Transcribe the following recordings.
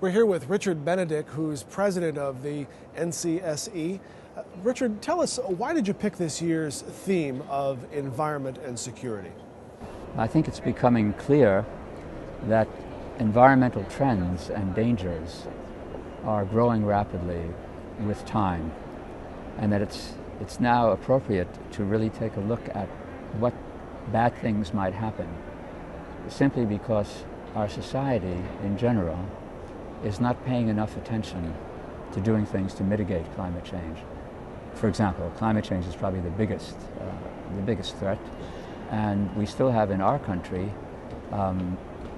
We're here with Richard Benedict, who's president of the NCSE. Richard, tell us, why did you pick this year's theme of environment and security? I think it's becoming clear that environmental trends and dangers are growing rapidly with time, and that it's now appropriate to really take a look at what bad things might happen, simply because our society in general is not paying enough attention to doing things to mitigate climate change. For example, climate change is probably the biggest threat, and we still have in our country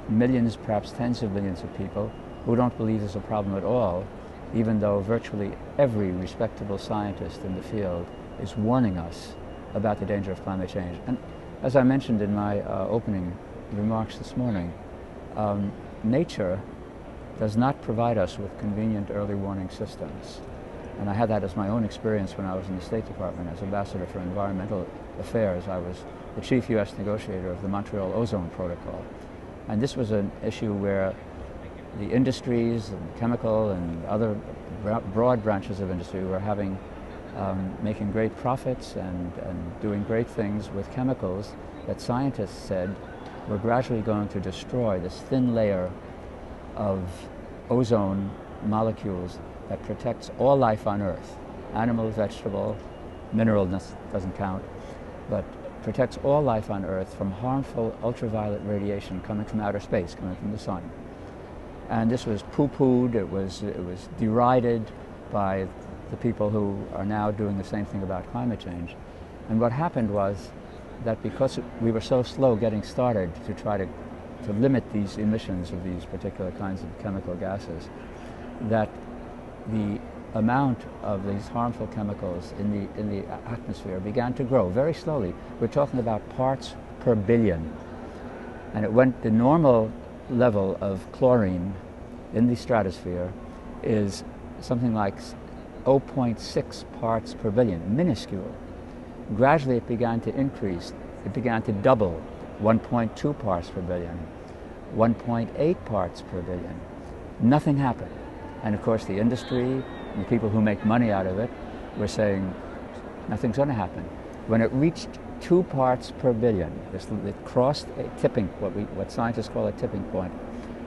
millions, perhaps tens of millions of people who don't believe there's a problem at all, even though virtually every respectable scientist in the field is warning us about the danger of climate change. And as I mentioned in my opening remarks this morning, nature does not provide us with convenient early warning systems. And I had that as my own experience when I was in the State Department as Ambassador for Environmental Affairs. I was the chief U.S. negotiator of the Montreal Ozone Protocol. And this was an issue where the industries, and chemical and other broad branches of industry were making great profits and doing great things with chemicals that scientists said were gradually going to destroy this thin layer of ozone molecules that protects all life on Earth, animal, vegetable, mineral doesn't count, but protects all life on Earth from harmful ultraviolet radiation coming from outer space, coming from the sun. And this was poo-pooed, it was derided by the people who are now doing the same thing about climate change. And what happened was that because we were so slow getting started to try to limit these emissions of these particular kinds of chemical gases, that the amount of these harmful chemicals in the atmosphere began to grow very slowly. We're talking about parts per billion. And it went, the normal level of chlorine in the stratosphere is something like 0.6 parts per billion, minuscule. Gradually it began to increase. It began to double, 1.2 parts per billion, 1.8 parts per billion. Nothing happened. And of course the industry and the people who make money out of it were saying nothing's going to happen. When it reached 2 parts per billion, it crossed a tipping, what scientists call a tipping point.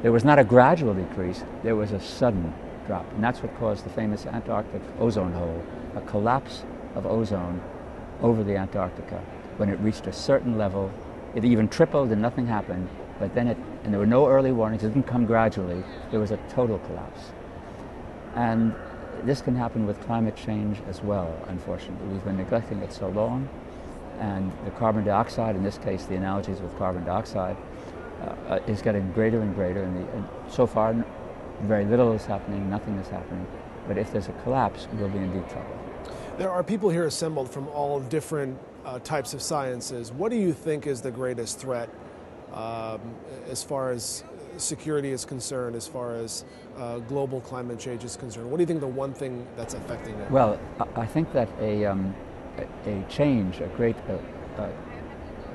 There was not a gradual decrease, there was a sudden drop. And that's what caused the famous Antarctic ozone hole, a collapse of ozone over the Antarctica. When it reached a certain level, it even tripled and nothing happened, but then and there were no early warnings, it didn't come gradually, there was a total collapse. And this can happen with climate change as well, unfortunately. We've been neglecting it so long, and the carbon dioxide, in this case the analogies with carbon dioxide, is getting greater and greater, and so far very little is happening, nothing is happening, but if there's a collapse, we'll be in deep trouble. There are people here assembled from all different types of sciences. What do you think is the greatest threat as far as security is concerned, as far as global climate change is concerned? What do you think the one thing that's affecting it? Well, I think that a change, a great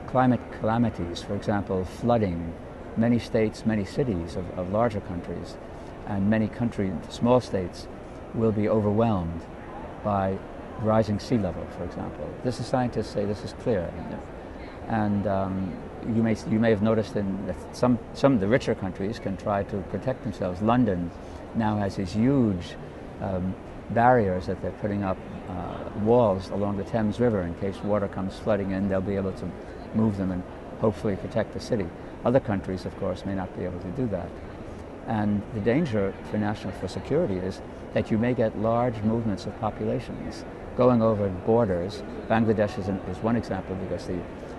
climate calamities, for example, flooding, many states, many cities of larger countries, and many small states will be overwhelmed by rising sea level, for example. Scientists say this is clear. And you may have noticed that some of the richer countries can try to protect themselves. London now has these huge barriers that they're putting up, walls along the Thames River in case water comes flooding in. They'll be able to move them and hopefully protect the city. Other countries, of course, may not be able to do that. And the danger for national security is that you may get large movements of populations going over borders. Bangladesh is one example because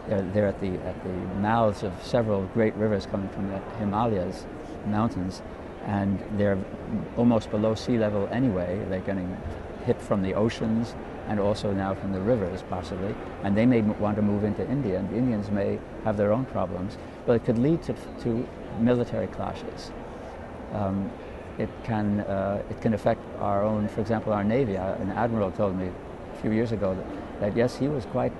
they're at the mouths of several great rivers coming from the Himalayas mountains, and they're almost below sea level anyway. They're getting hit from the oceans and also now from the rivers possibly, and they may want to move into India, and the Indians may have their own problems, but it could lead to military clashes. It can affect our own, for example, our Navy. An admiral told me a few years ago that yes, he was quite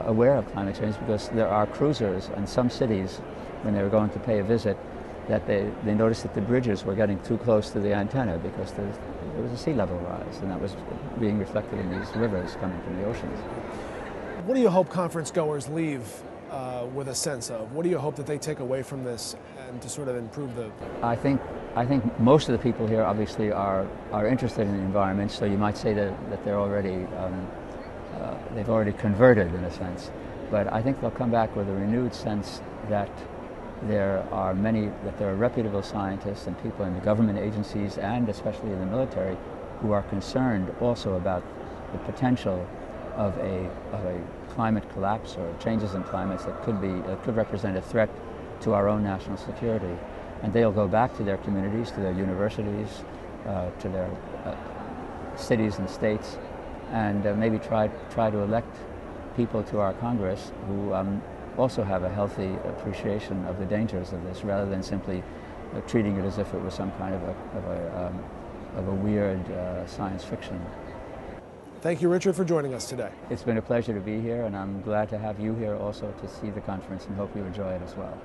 aware of climate change because there are cruisers in some cities when they were going to pay a visit that they noticed that the bridges were getting too close to the antenna because there was a sea level rise, and that was being reflected in these rivers coming from the oceans. What do you hope conference goers leave with a sense of? What do you hope that they take away from this and to sort of improve the... I think most of the people here obviously are interested in the environment, so you might say that they're already, they've already converted in a sense. But I think they'll come back with a renewed sense that there are reputable scientists and people in the government agencies and especially in the military who are concerned also about the potential of a climate collapse or changes in climates that could represent a threat to our own national security. And they'll go back to their communities, to their universities, to their cities and states, and maybe try to elect people to our Congress who also have a healthy appreciation of the dangers of this, rather than simply treating it as if it was some kind of a weird science fiction. Thank you, Richard, for joining us today. It's been a pleasure to be here, and I'm glad to have you here also to see the conference, and hope you enjoy it as well.